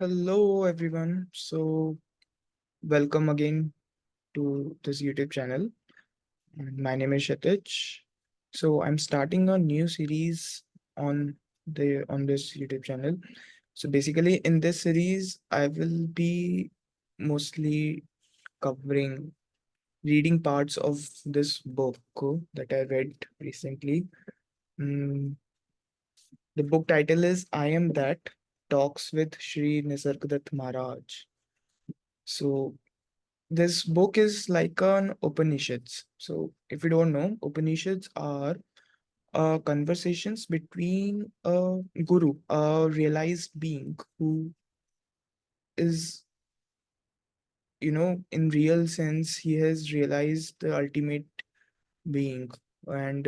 Hello, everyone. Welcome again to this YouTube channel. And my name is Shatich. I'm starting a new series on this YouTube channel. So, basically, in this series, I will be mostly covering reading parts of this book that I read recently. Mm, the book title is "I Am That: Talks with Sri Nisargadatta Maharaj." So this book is like an Upanishads. So if you don't know, Upanishads are conversations between a guru, a realized being who is, in real sense, he has realized the ultimate being. And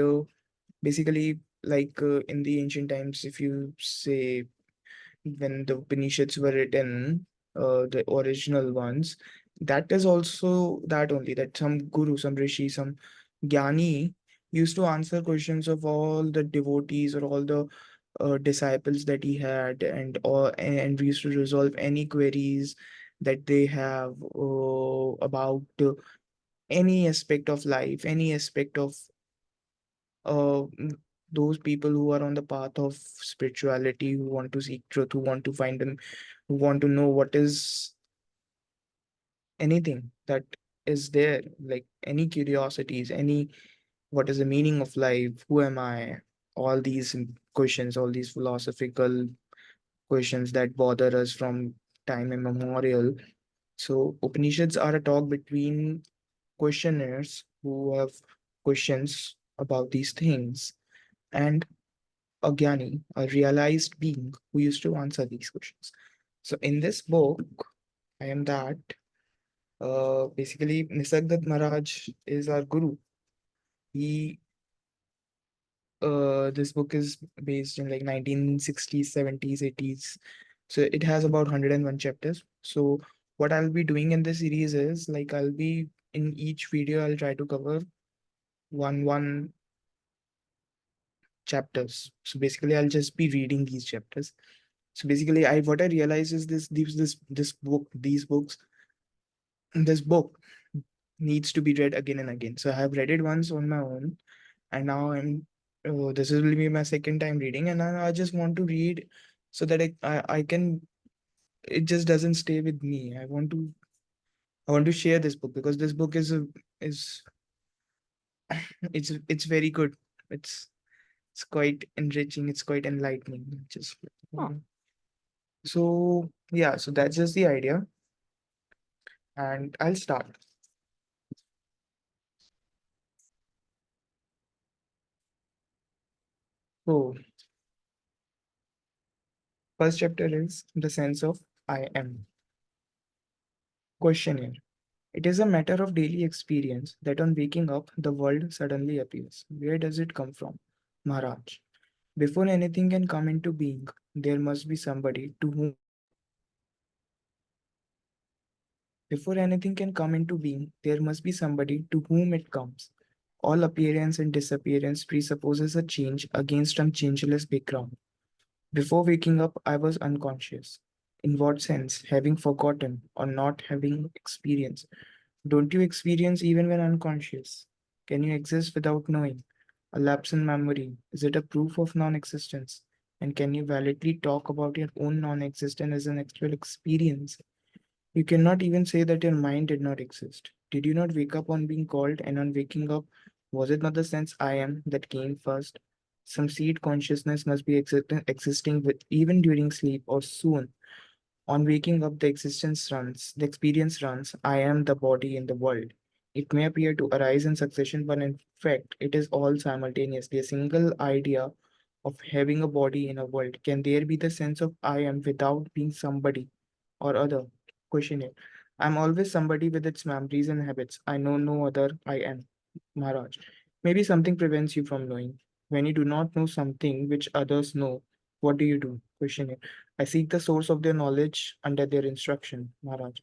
basically, in the ancient times, if you say when the Upanishads were written, the original ones, that is also that only that some guru, some rishi, some Gyani used to answer questions of all the devotees or all the disciples that he had, and we used to resolve any queries that they have about any aspect of life, any aspect of uh, mm, those people who are on the path of spirituality, who want to seek truth, who want to find them, who want to know what is anything that is there, like any curiosities, any what is the meaning of life, who am I, all these questions, all these philosophical questions that bother us from time immemorial. So Upanishads are a talk between questioners who have questions about these things and a Gyani, a realized being who used to answer these questions. So in this book, I am that. Basically, Nisargadatta Maharaj is our guru. He This book is based in like 1960s, 70s, 80s. So it has about 101 chapters. So what I'll be doing in this series is like I'll be in each video I'll try to cover one chapters. So basically I'll just be reading these chapters. So basically I what I realize is this book needs to be read again and again. So I have read it once on my own, and now this will be my second time reading, and I just want to read so that I can. It just doesn't stay with me. I want to share this book because this book is it's very good. It's it's quite enriching. It's quite enlightening. Just so yeah. So that's just the idea, and I'll start. So first chapter is the sense of I am. Questionnaire. It is a matter of daily experience that on waking up, the world suddenly appears. Where does it come from? Maharaj. Before anything can come into being, there must be somebody to whom. Before anything can come into being, there must be somebody to whom it comes. All appearance and disappearance presupposes a change against some changeless background. Before waking up, I was unconscious. In what sense? Having forgotten or not having experience. Don't you experience even when unconscious? Can you exist without knowing? A lapse in memory, is it a proof of non existence? And can you validly talk about your own non existence as an actual experience? You cannot even say that your mind did not exist. Did you not wake up on being called, and on waking up, was it not the sense I am that came first? Some seed consciousness must be existing with, even during sleep or soon. On waking up, the experience runs, I am the body in the world. It may appear to arise in succession, but in fact, it is all simultaneously a single idea of having a body in a world. Can there be the sense of I am without being somebody or other? Questionnaire. I'm always somebody with its memories and habits. I know no other I am. Maharaj. Maybe something prevents you from knowing. When you do not know something which others know, what do you do? Questionnaire. I seek the source of their knowledge under their instruction, Maharaj.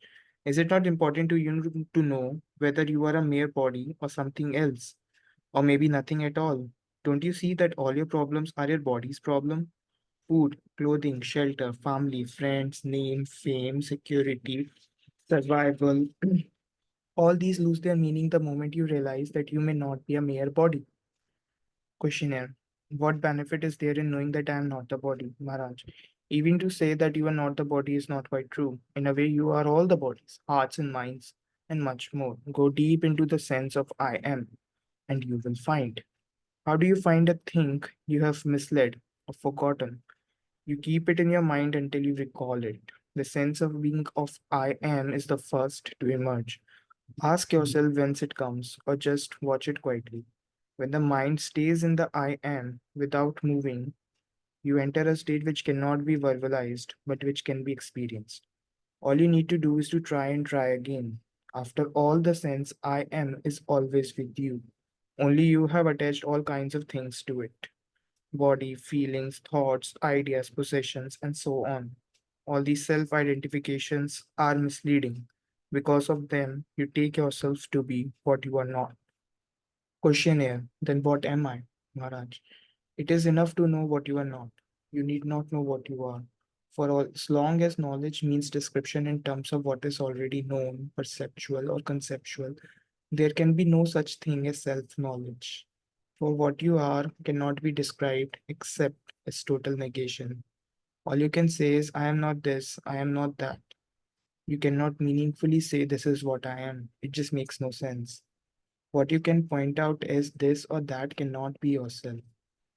Is it not important to you to know whether you are a mere body or something else, or maybe nothing at all? Don't you see that all your problems are your body's problem? food, clothing, shelter, family, friends, name, fame, security, survival. All these lose their meaning the moment you realize that you may not be a mere body. Questionnaire. What benefit is there in knowing that I am not the body, Maharaj? Even to say that you are not the body is not quite true. In a way, you are all the bodies, hearts and minds, and much more. Go deep into the sense of I am, and you will find. How do you find a thing you have misled or forgotten? You keep it in your mind until you recall it. The sense of being of I am is the first to emerge. Ask yourself whence it comes, or just watch it quietly. When the mind stays in the I am without moving, you enter a state which cannot be verbalized but which can be experienced. All you need to do is to try and try again. After all, the sense I am is always with you. Only you have attached all kinds of things to it: body, feelings, thoughts, ideas, possessions, and so on. All these self identifications are misleading. Because of them, you take yourself to be what you are not. Questionnaire. Then what am I, Maharaj? It is enough to know what you are not. You need not know what you are. For all, as long as knowledge means description in terms of what is already known, perceptual, or conceptual, there can be no such thing as self knowledge. For what you are cannot be described except as total negation. All you can say is, I am not this, I am not that. You cannot meaningfully say, this is what I am. It just makes no sense. What you can point out is this or that cannot be yourself.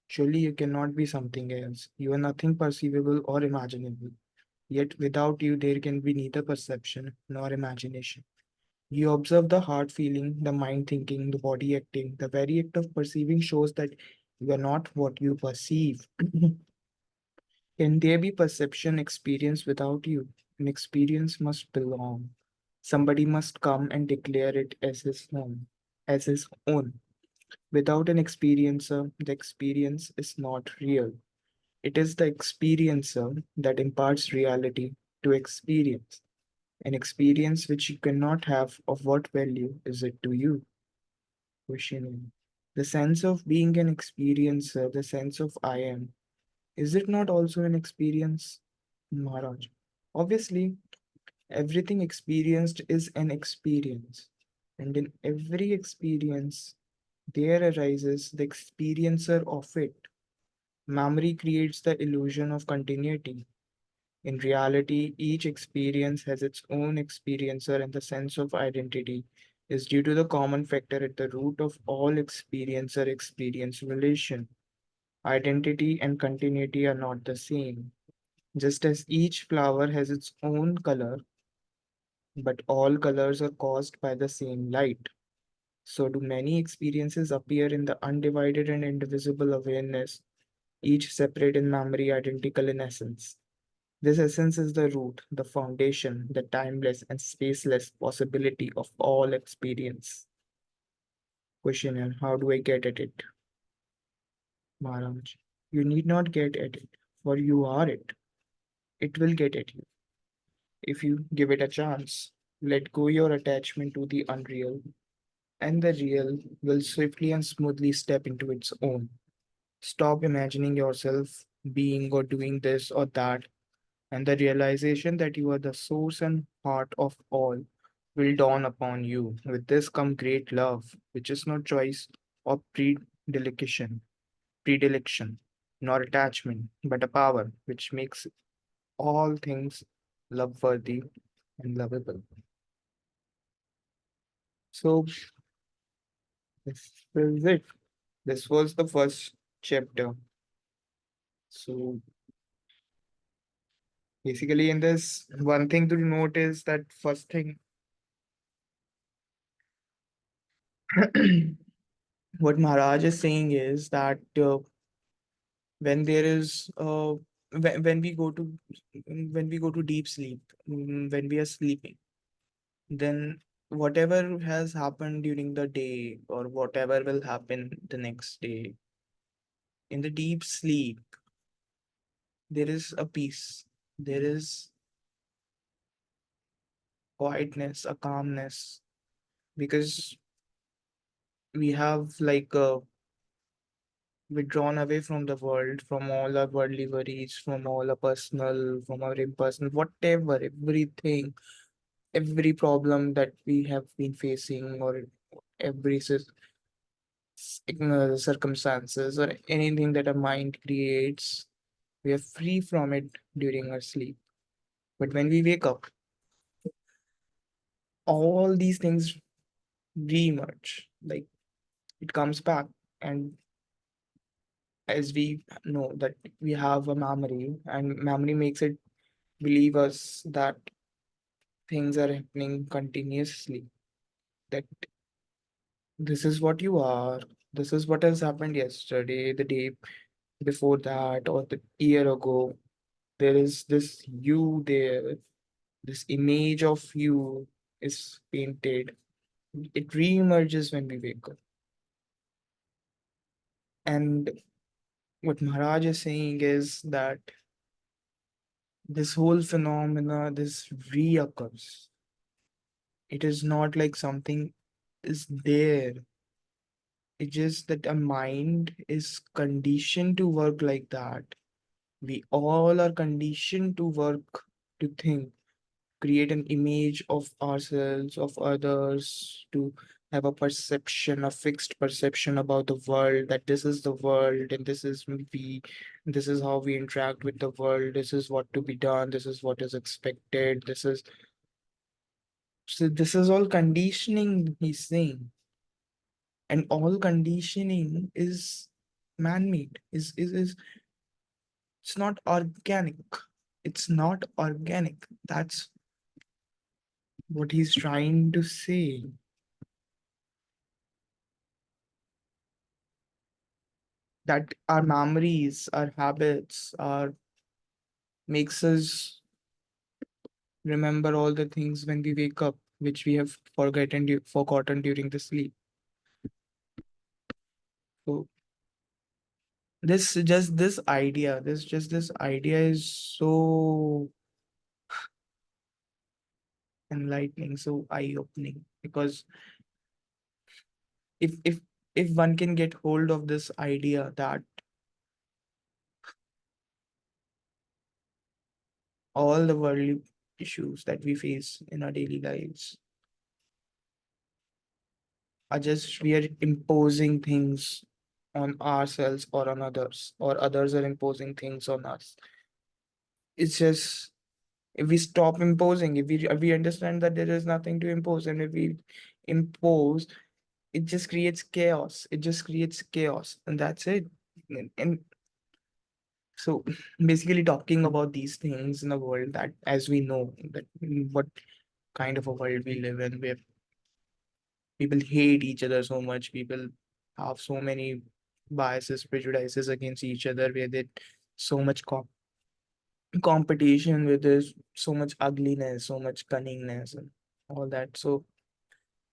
Surely you cannot be something else. You are nothing perceivable or imaginable. Yet without you, there can be neither perception nor imagination. You observe the heart feeling, the mind thinking, the body acting. The very act of perceiving shows that you are not what you perceive. Can there be perception experience without you? An experience must belong. Somebody must come and declare it as his own, as his own. Without an experiencer, the experience is not real. It is the experiencer that imparts reality to experience. An experience which you cannot have, of what value is it to you? Questioning. The sense of being an experiencer, the sense of I am, is it not also an experience, Maharaj? Obviously, everything experienced is an experience. And in every experience, there arises the experiencer of it. Memory creates the illusion of continuity. In reality, each experience has its own experiencer, and the sense of identity is due to the common factor at the root of all experiencer experience relation. Identity and continuity are not the same. Just as each flower has its own color, but all colors are caused by the same light, so do many experiences appear in the undivided and indivisible awareness, each separate in memory, identical in essence. This essence is the root, the foundation, the timeless and spaceless possibility of all experience. Questioner, how do I get at it? Maharaj, you need not get at it, for you are it. It will get at you if you give it a chance. Let go your attachment to the unreal, and the real will swiftly and smoothly step into its own. Stop imagining yourself being or doing this or that, and the realization that you are the source and heart of all will dawn upon you. With this come great love, which is not choice or predilection, nor attachment, but a power which makes all things love worthy and lovable. So this is it. This was the first chapter. So basically, in this, one thing to note is that first thing, what Maharaj is saying is that when there is when we go to deep sleep, when we are sleeping, then whatever has happened during the day or whatever will happen the next day, in the deep sleep there is a peace, there is quietness, a calmness, because we have like withdrawn away from the world, from all our worldly worries, from all our personal, from our impersonal, whatever, everything, every problem that we have been facing, or every circumstances, or anything that our mind creates, we are free from it during our sleep. But when we wake up, all these things re-emerge. Like, it comes back. And as we know that we have a memory, and memory makes it believe us that things are happening continuously, that this is what you are, this is what has happened yesterday, the day before that, or the year ago. There is this you there, this image of you is painted. It re-emerges when we wake up. And what Maharaj is saying is that this whole phenomena, this reoccurs. It is not like something is there. It's just that a mind is conditioned to work like that. We all are conditioned to work, to think, create an image of ourselves, of others, to have a perception, a fixed perception about the world, that this is the world and this is we, this is how we interact with the world, this is what to be done, this is what is expected, this is, so this is all conditioning, he's saying. And all conditioning is man-made, is it's not organic. It's not organic. That's what he's trying to say. That our memories, our habits, our makes us remember all the things when we wake up, which we have forgotten during the sleep. So this idea is so enlightening, so eye-opening. Because if one can get hold of this idea that all the worldly issues that we face in our daily lives are just we are imposing things on ourselves or on others, or others are imposing things on us. It's just, if we stop imposing, if we understand that there is nothing to impose, and if we impose, it just creates chaos. It just creates chaos, and that's it. And so basically talking about these things in a world that, as we know, that what kind of a world we live in, where people hate each other so much, people have so many biases, prejudices against each other, where they so much competition, where there's so much ugliness, so much cunningness, and all that. So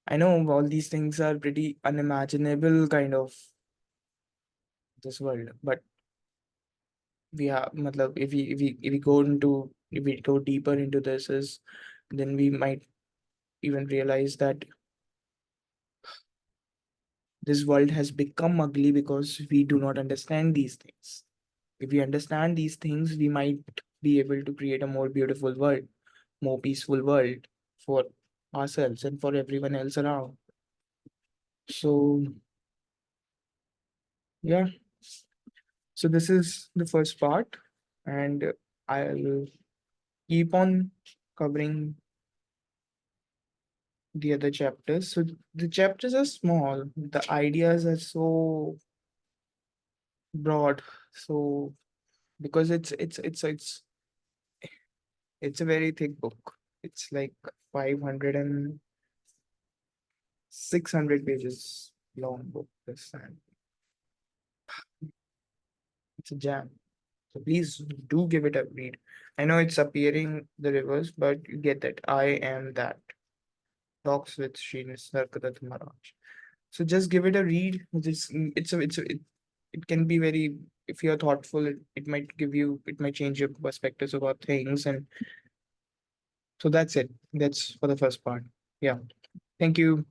I know all these things are pretty unimaginable kind of this world, but we have, matlab, if we go deeper into this, is then we might even realize that this world has become ugly because we do not understand these things. If we understand these things, we might be able to create a more beautiful world, more peaceful world for ourselves and for everyone else around. So, yeah, so this is the first part, and I'll keep on covering the other chapters. So, the chapters are small, the ideas are so broad. So, because it's a very thick book. It's like 500 and 600 pages long book this time. It's a jam. So please do give it a read. I know it's appearing the reverse, but you get that. I am that. Talks with Sri Nisargadatta Maharaj. So just give it a read. It can be very, if you're thoughtful, it might change your perspectives about things. And so that's it. That's for the first part. Yeah. Thank you.